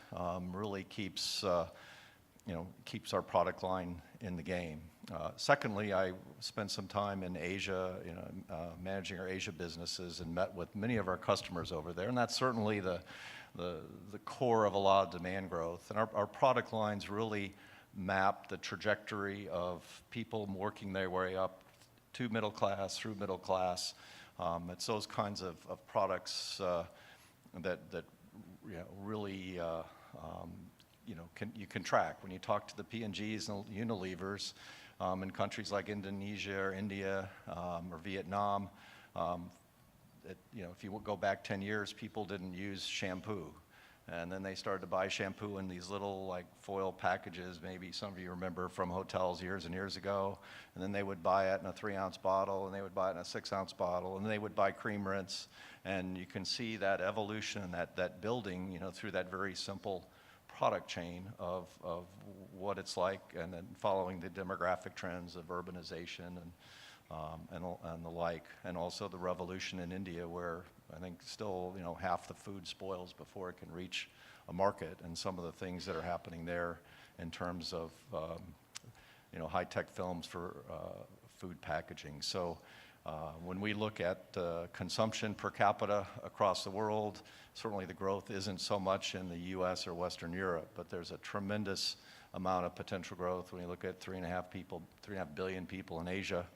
really keeps our product line in the game. Secondly, I spent some time in Asia, managing our Asia businesses, and met with many of our customers over there, and that's certainly the core of a lot of demand growth. And our product lines really map the trajectory of people working their way up to middle class, through middle class. It's those kinds of products that really you can track. When you talk to the P&Gs and Unilevers in countries like Indonesia or India or Vietnam, if you go back 10 years, people didn't use shampoo. And then they started to buy shampoo in these little foil packages, maybe some of you remember from hotels years and years ago. And then they would buy it in a 3-ounce bottle, and they would buy it in a 6-ounce bottle, and then they would buy cream rinse. And you can see that evolution, that building, through that very simple product chain of what it's like, and then following the demographic trends of urbanization and the like, and also the revolution in India, where I think still half the food spoils before it can reach a market, and some of the things that are happening there in terms of high-tech films for food packaging. So when we look at consumption per capita across the world, certainly the growth isn't so much in the U.S. or Western Europe, but there's a tremendous amount of potential growth when you look at 3.5 billion people in Asia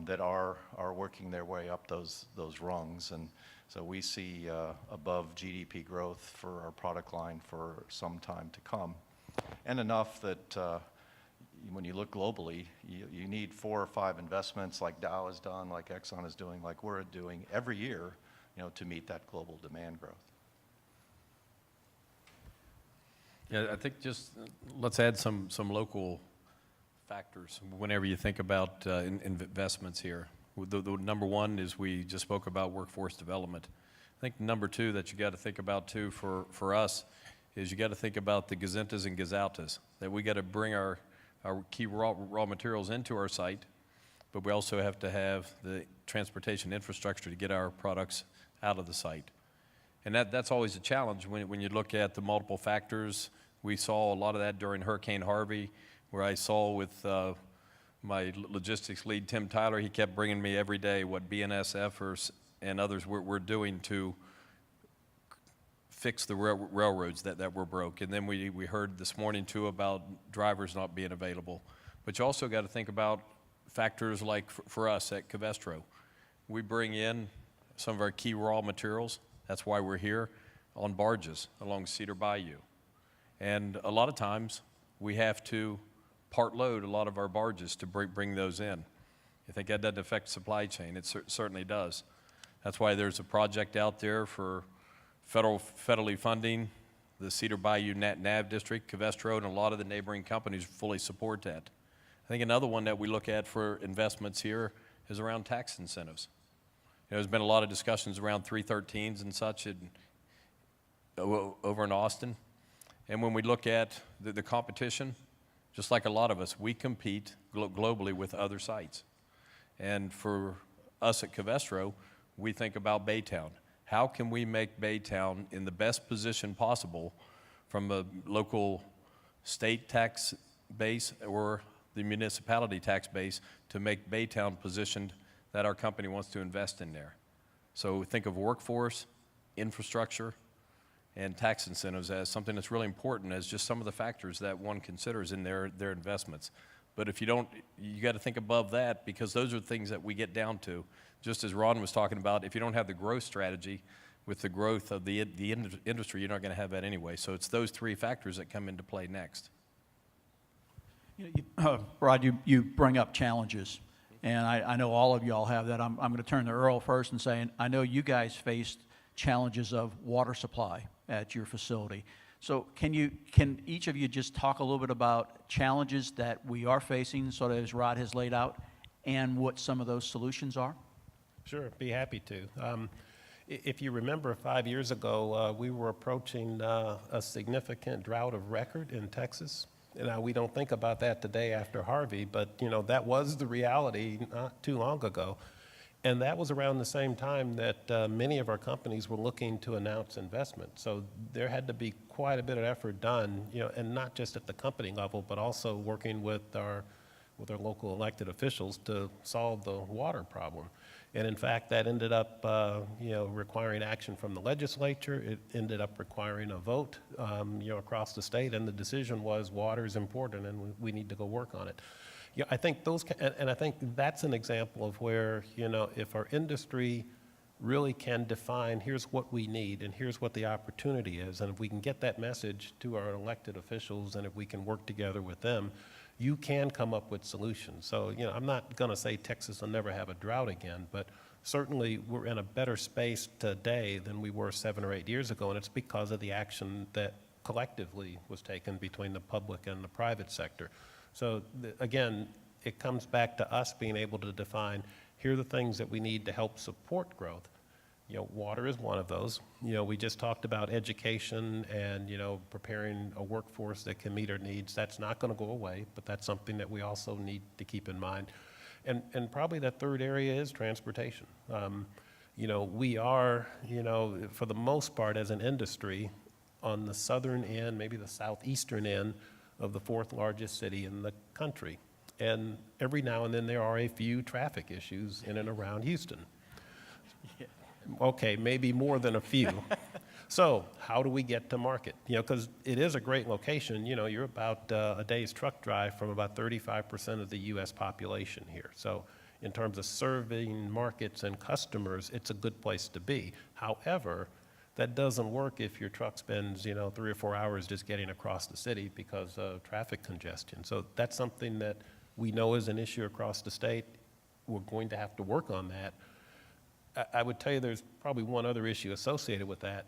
that are working their way up those rungs. And so we see above GDP growth for our product line for some time to come. And enough that when you look globally, you need 4 or 5 investments like Dow has done, like Exxon is doing, like we're doing every year, to meet that global demand growth. Yeah, I think just let's add some local factors whenever you think about investments here. The number one is we just spoke about workforce development. I think number two that you got to think about too for us is you got to think about the gazintas and gazaltas, that we got to bring our key raw materials into our site, but we also have to have the transportation infrastructure to get our products out of the site. And that's always a challenge when you look at the multiple factors. We saw a lot of that during Hurricane Harvey, where I saw with my logistics lead, Tim Tyler, he kept bringing me every day what BNSF and others were doing to fix the railroads that were broke. And then we heard this morning too about drivers not being available. But you also got to think about factors like for us at Covestro. We bring in some of our key raw materials. That's why we're here on barges along Cedar Bayou. And a lot of times we have to part load a lot of our barges to bring those in. You think that doesn't affect supply chain? It certainly does. That's why there's a project out there for federally funding the Cedar Bayou NAV district. Covestro and a lot of the neighboring companies fully support that. I think another one that we look at for investments here is around tax incentives. There's been a lot of discussions around 313s and such over in Austin. And when we look at the competition, just like a lot of us, we compete globally with other sites. And for us at Covestro, we think about Baytown. How can we make Baytown in the best position possible from a local state tax base or the municipality tax base to make Baytown positioned that our company wants to invest in there? So think of workforce, infrastructure, and tax incentives as something that's really important as just some of the factors that one considers in their investments. But if you don't, you got to think above that, because those are things that we get down to. Just as Ron was talking about, if you don't have the growth strategy with the growth of the industry, you're not going to have that anyway. So it's those three factors that come into play next. Rod, you bring up challenges, and I know all of y'all have that. I'm going to turn to Earl first and say, I know you guys faced challenges of water supply at your facility. So can each of you just talk a little bit about challenges that we are facing, sort of as Rod has laid out, and what some of those solutions are? Sure, be happy to. If you remember 5 years ago, we were approaching a significant drought of record in Texas. Now, we don't think about that today after Harvey, but that was the reality not too long ago. And that was around the same time that many of our companies were looking to announce investment. So there had to be quite a bit of effort done, and not just at the company level, but also working with our local elected officials to solve the water problem. And in fact, that ended up, requiring action from the legislature. It ended up requiring a vote, across the state. And the decision was water is important, and we need to go work on it. I think I think that's an example of where, if our industry really can define, here's what we need and here's what the opportunity is, and if we can get that message to our elected officials and if we can work together with them, you can come up with solutions. So, I'm not going to say Texas will never have a drought again, but certainly we're in a better space today than we were 7 or 8 years ago, and it's because of the action that collectively was taken between the public and the private sector. So again, it comes back to us being able to define, here are the things that we need to help support growth. Water is one of those. We just talked about education and, preparing a workforce that can meet our needs. That's not going to go away, but that's something that we also need to keep in mind. And probably that third area is transportation. We are, for the most part as an industry, on the southern end, maybe the southeastern end of the 4th largest city in the country. And every now and then there are a few traffic issues in and around Houston. Okay, maybe more than a few. So how do we get to market? Because it is a great location. You're about a day's truck drive from about 35% of the U.S. population here. So in terms of serving markets and customers, it's a good place to be. However, that doesn't work if your truck spends, 3 or 4 hours just getting across the city because of traffic congestion. So that's something that we know is an issue across the state. We're going to have to work on that. I would tell you there's probably one other issue associated with that.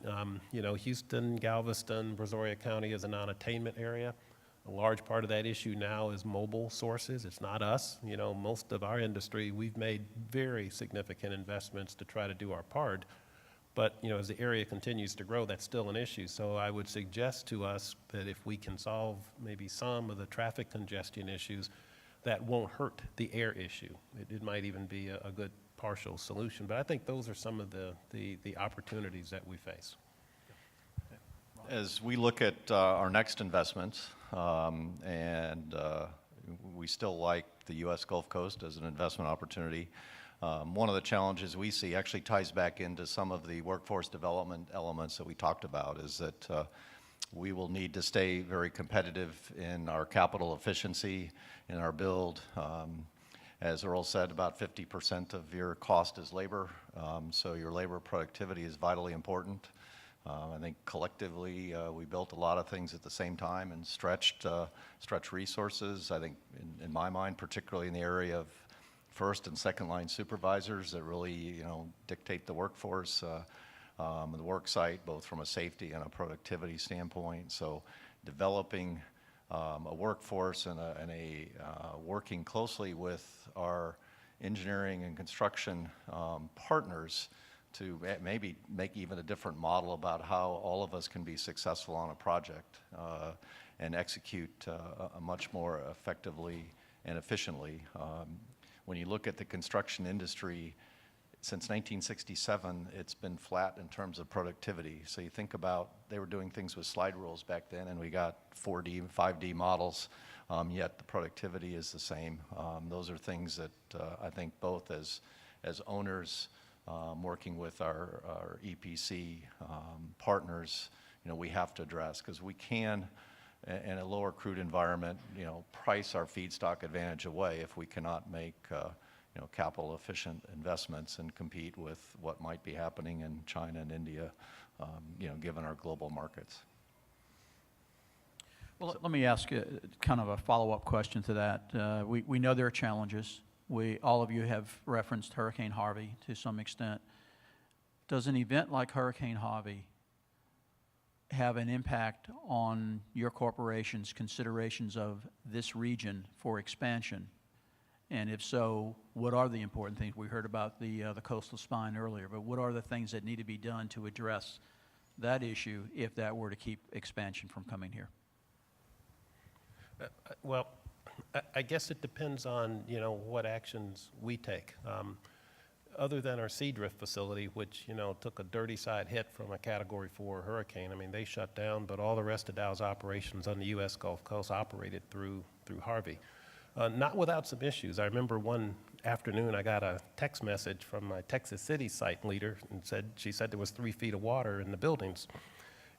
Houston, Galveston, Brazoria County is a non-attainment area. A large part of that issue now is mobile sources. It's not us. Most of our industry, we've made very significant investments to try to do our part. But, as the area continues to grow, that's still an issue. So I would suggest to us that if we can solve maybe some of the traffic congestion issues, that won't hurt the air issue. It might even be a good partial solution. But I think those are some of the opportunities that we face. As we look at our next investments, we still like the U.S. Gulf Coast as an investment opportunity. One of the challenges we see actually ties back into some of the workforce development elements that we talked about, is that we will need to stay very competitive in our capital efficiency, in our build. As Earl said, about 50% of your cost is labor, so your labor productivity is vitally important. I think collectively we built a lot of things at the same time and stretched resources. I think in my mind, particularly in the area of first and second line supervisors that really dictate the workforce, the work site, both from a safety and a productivity standpoint. So developing a workforce and working closely with our engineering and construction partners to maybe make even a different model about how all of us can be successful on a project and execute much more effectively and efficiently. When you look at the construction industry, since 1967, it's been flat in terms of productivity. So you think about, they were doing things with slide rules back then, and we got 4D and 5D models, yet the productivity is the same. Those are things that I think both as owners, working with our EPC partners, we have to address, because we can, in a lower crude environment, price our feedstock advantage away if we cannot make capital efficient investments and compete with what might be happening in China and India, given our global markets. Well, let me ask kind of a follow-up question to that. We know there are challenges. All of you have referenced Hurricane Harvey to some extent. Does an event like Hurricane Harvey have an impact on your corporation's considerations of this region for expansion? And if so, what are the important things? We heard about the coastal spine earlier, but what are the things that need to be done to address that issue if that were to keep expansion from coming here? Well, I guess it depends on, what actions we take. Other than our Seadrift facility, which, took a dirty side hit from a Category 4 hurricane. I mean, they shut down, but all the rest of Dow's operations on the U.S. Gulf Coast operated through Harvey. Not without some issues. I remember one afternoon I got a text message from my Texas City site leader and she said there was 3 feet of water in the buildings.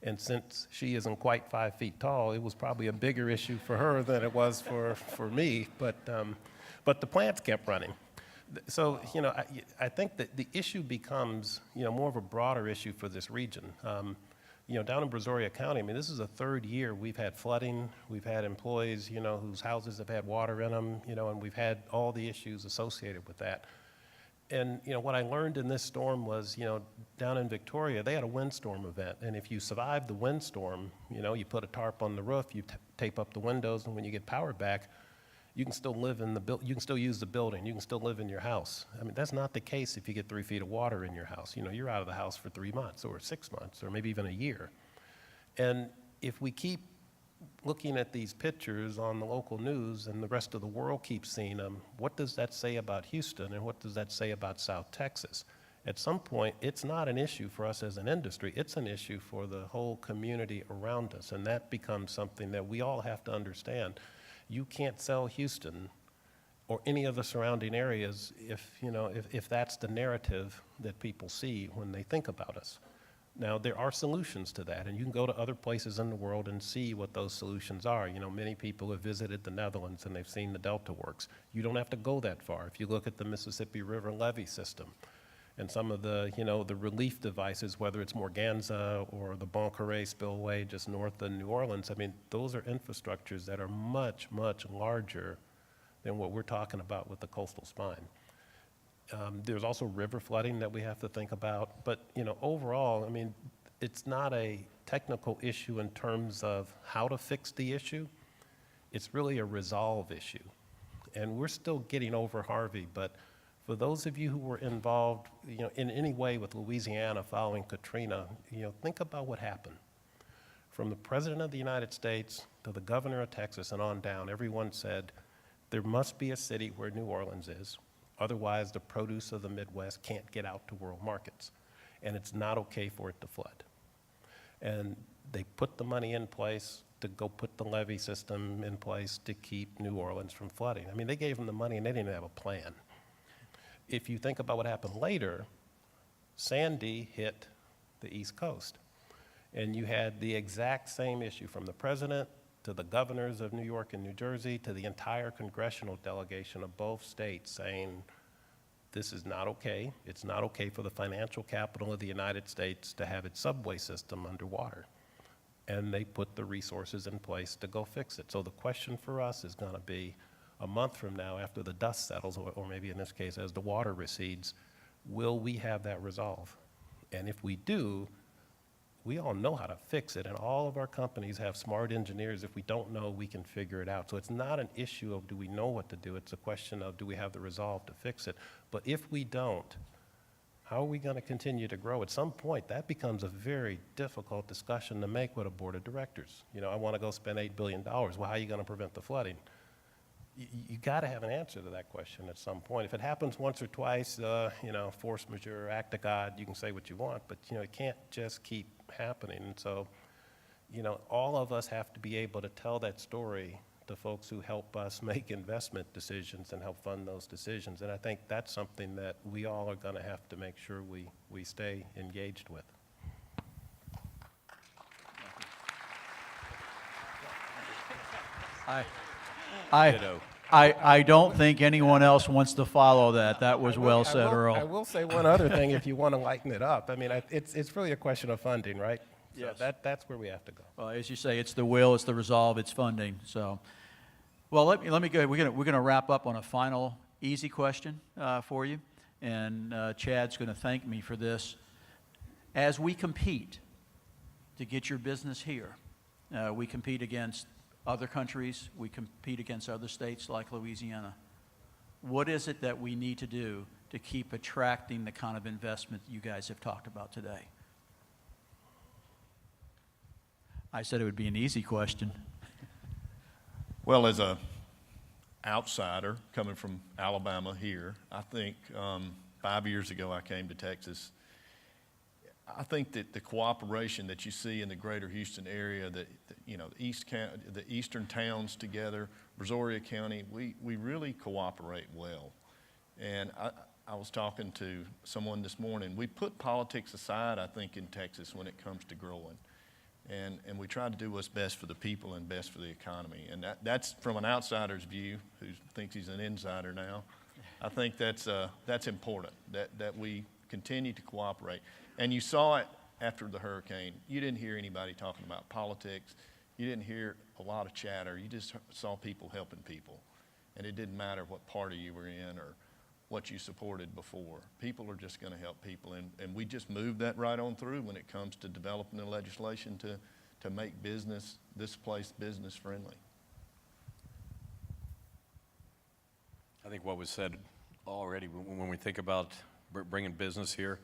And since she isn't quite 5 feet tall, it was probably a bigger issue for her than it was for me. But the plants kept running. So, I think that the issue becomes, more of a broader issue for this region. Down in Brazoria County, I mean, this is the 3rd year we've had flooding. We've had employees, whose houses have had water in them, and we've had all the issues associated with that. And, what I learned in this storm was, down in Victoria, they had a windstorm event. And if you survive the windstorm, you put a tarp on the roof, you tape up the windows, and when you get power back, you can still live in you can still use the building, you can still live in your house. I mean, that's not the case if you get 3 feet of water in your house. You're out of the house for 3 months or 6 months or maybe even a year. And if we keep looking at these pictures on the local news and the rest of the world keeps seeing them, what does that say about Houston and what does that say about South Texas? At some point, it's not an issue for us as an industry, it's an issue for the whole community around us, and that becomes something that we all have to understand. You can't sell Houston or any of the surrounding areas if that's the narrative that people see when they think about us. Now, there are solutions to that, and you can go to other places in the world and see what those solutions are. Many people have visited the Netherlands and they've seen the Delta Works. You don't have to go that far. If you look at the Mississippi River levee system and some of the, the relief devices, whether it's Morganza or the Bon Carré spillway just north of New Orleans, I mean, those are infrastructures that are much, much larger than what we're talking about with the coastal spine. There's also river flooding that we have to think about. But, overall, I mean, it's not a technical issue in terms of how to fix the issue. It's really a resolve issue. And we're still getting over Harvey, but for those of you who were involved, in any way with Louisiana following Katrina, think about what happened. From the President of the United States to the Governor of Texas and on down, everyone said, there must be a city where New Orleans is. Otherwise, the produce of the Midwest can't get out to world markets. And it's not okay for it to flood. And they put the money in place to go put the levee system in place to keep New Orleans from flooding. I mean, they gave them the money and they didn't have a plan. If you think about what happened later, Sandy hit the East Coast. And you had the exact same issue from the president to the governors of New York and New Jersey to the entire congressional delegation of both states saying, this is not okay. It's not okay for the financial capital of the United States to have its subway system underwater. And they put the resources in place to go fix it. So the question for us is going to be, a month from now, after the dust settles, or maybe in this case as the water recedes, will we have that resolve? And if we do, we all know how to fix it, and all of our companies have smart engineers. If we don't know, we can figure it out. So it's not an issue of do we know what to do, it's a question of do we have the resolve to fix it. But if we don't, how are we going to continue to grow? At some point, that becomes a very difficult discussion to make with a board of directors. I want to go spend $8 billion. Well, how are you going to prevent the flooding? You got to have an answer to that question at some point. If it happens once or twice, force majeure, act of God, you can say what you want, but it can't just keep happening. And so, all of us have to be able to tell that story to folks who help us make investment decisions and help fund those decisions. And I think that's something that we all are going to have to make sure we stay engaged with. I don't think anyone else wants to follow that. That was well said, Earl. I will say one other thing if you want to lighten it up. I mean, it's really a question of funding, right? Yes. So that's where we have to go. Well, as you say, it's the will, it's the resolve, it's funding. So, well, let me go. We're gonna wrap up on a final easy question for you, and Chad's going to thank me for this. As we compete to get your business here, we compete against other countries, we compete against other states like Louisiana. What is it that we need to do to keep attracting the kind of investment you guys have talked about today? I said it would be an easy question. Well, as a outsider coming from Alabama here, I think 5 years ago I came to Texas. I think that the cooperation that you see in the greater Houston area, the eastern towns together, Brazoria County, we really cooperate well. And I was talking to someone this morning. We put politics aside, I think, in Texas when it comes to growing. And we try to do what's best for the people and best for the economy. And that's from an outsider's view, who thinks he's an insider now. I think that's important, that we continue to cooperate. And you saw it after the hurricane. You didn't hear anybody talking about politics. You didn't hear a lot of chatter. You just saw people helping people. And it didn't matter what party you were in or what you supported before. People are just going to help people. And we just moved that right on through when it comes to developing the legislation to make this place business friendly. I think what was said already, when we think about bringing business here,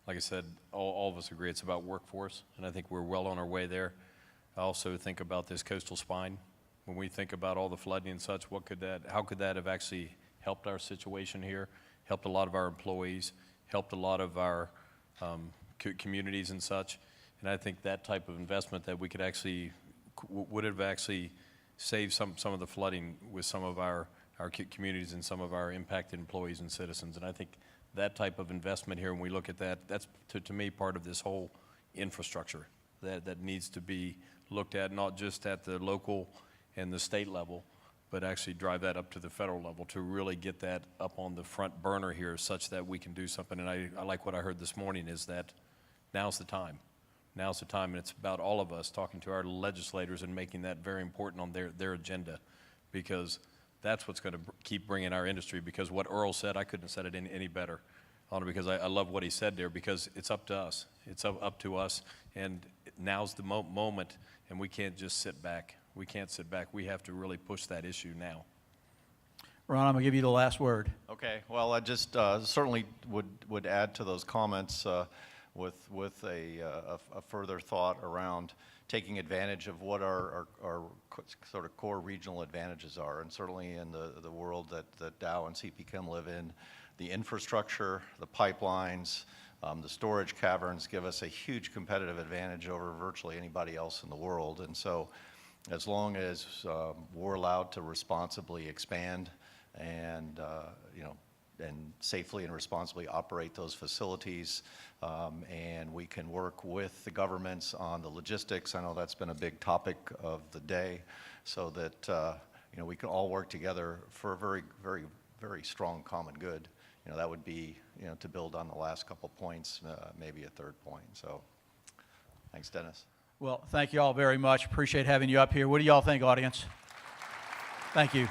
like I said, all of us agree it's about workforce, and I think we're well on our way there. I also think about this coastal spine. When we think about all the flooding and such, how could that have actually helped our situation here, helped a lot of our employees, helped a lot of our communities and such. And I think that type of investment that we could actually, would have actually saved some of the flooding with some of our communities and some of our impacted employees and citizens. And I think that type of investment here, when we look at that, that's to me part of this whole infrastructure that needs to be looked at, not just at the local and the state level, but actually drive that up to the federal level to really get that up on the front burner here such that we can do something. And I like what I heard this morning is that now's the time. Now's the time, and it's about all of us talking to our legislators and making that very important on their agenda, because That's what's going to keep bringing our industry, because what Earl said, I couldn't have said it any better, only because I love what he said there, because it's up to us. It's up to us, and now's the moment, and we can't just sit back. We can't sit back. We have to really push that issue now. Ron, I'm going to give you the last word. Okay, well, I just certainly would add to those comments with a further thought around taking advantage of what our sort of core regional advantages are, and certainly in the world that Dow and CP Chem live in, the infrastructure, the pipelines, the storage caverns give us a huge competitive advantage over virtually anybody else in the world. And so as long as we're allowed to responsibly expand and and safely and responsibly operate those facilities, and we can work with the governments on the logistics. I know that's been a big topic of the day, so that we can all work together for a very, very, very strong common good. That would be to build on the last couple points, maybe a third point. So, thanks, Dennis. Well, thank you all very much. Appreciate having you up here. What do y'all think, audience? Thank you.